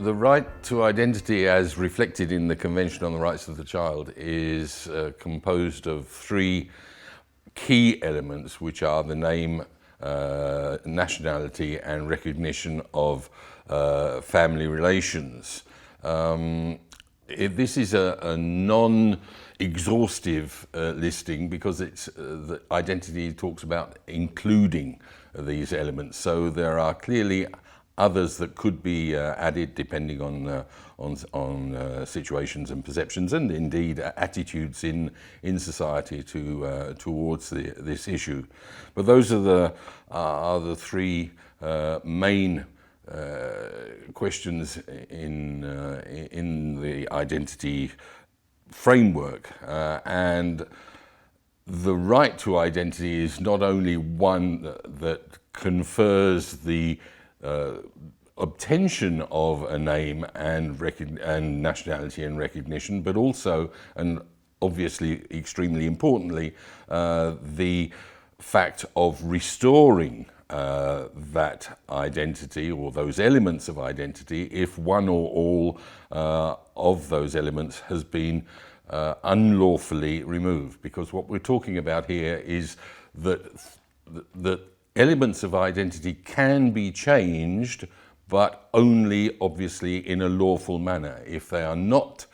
The right to identity, as reflected in the Convention on the Rights of the Child, is composed of three key elements, which are the name, nationality, and recognition of family relations. This is a non-exhaustive listing because the identity talks about including these elements. So there are clearly others that could be added depending on situations and perceptions, and indeed attitudes in society towards this issue. But those are the three main questions in the identity framework, and the right to identity is not only one that confers the obtention of a name and nationality and recognition, but also, and obviously extremely importantly, the fact of restoring that identity or those elements of identity if one or all of those elements has been unlawfully removed. Because what we're talking about here is that elements of identity can be changed, but only obviously in a lawful manner. If they are not,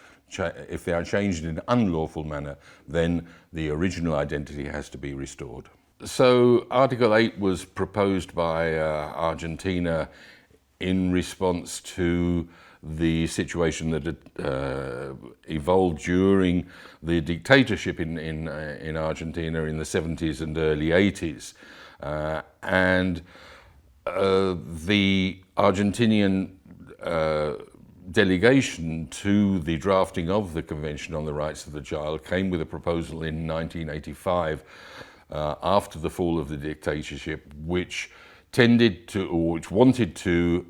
if they are changed in an unlawful manner, then the original identity has to be restored. So Article 8 was proposed by Argentina in response to the situation that had evolved during the dictatorship in Argentina in the 70s and early 80s. And the Argentinian delegation to the drafting of the Convention on the Rights of the Child came with a proposal in 1985 after the fall of the dictatorship, which tended to, or which wanted to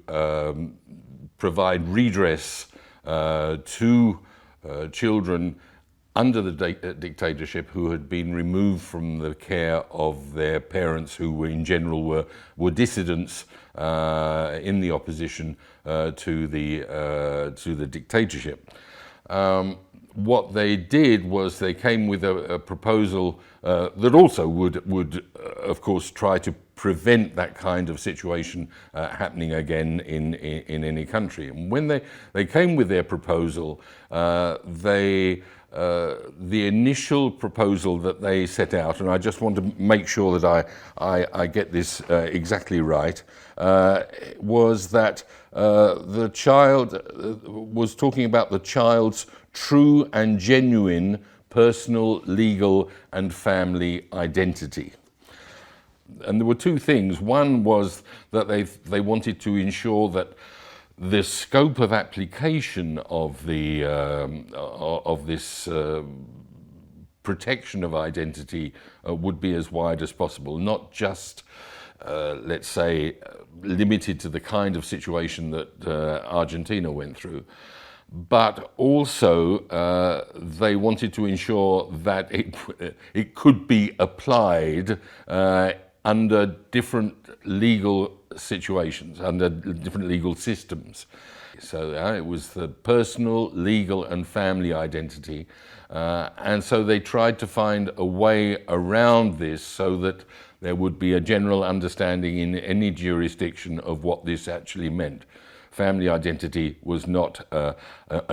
provide redress to children under the dictatorship who had been removed from the care of their parents, who were in general were dissidents in the opposition to the dictatorship. What they did was they came with a proposal that also would of course try to prevent that kind of situation happening again in any country. And when they came with their proposal, the initial proposal that they set out, and I just want to make sure that I get this exactly right, was that the child was talking about the child's true and genuine personal, legal, and family identity. And there were two things. One was that they wanted to ensure that the scope of application of this protection of identity would be as wide as possible, not just, let's say, limited to the kind of situation that Argentina went through, but also they wanted to ensure that it could be applied under different legal situations, under different legal systems. So it was the personal, legal, and family identity. And so they tried to find a way around this so that there would be a general understanding in any jurisdiction of what this actually meant. Family identity was not a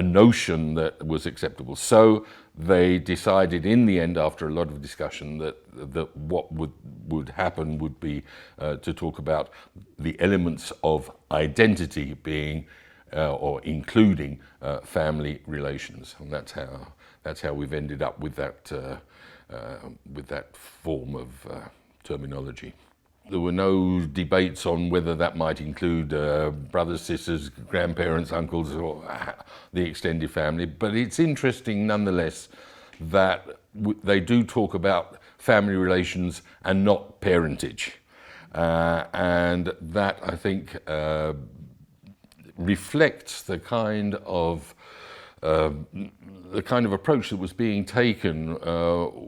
notion that was acceptable. So they decided in the end, after a lot of discussion, that what would happen would be to talk about the elements of identity being or including family relations, and that's how we've ended up with that form of terminology. There were no debates on whether that might include brothers, sisters, grandparents, uncles, or the extended family, but it's interesting nonetheless that they do talk about family relations and not parentage. And that, I think, reflects the kind of approach that was being taken,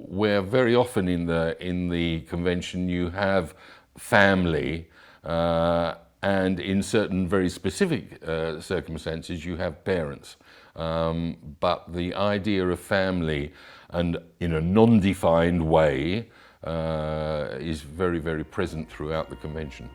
where very often in the convention you have family, and and in certain very specific circumstances you have parents. But the idea of family, and in a non-defined way, is very, very present throughout the Convention.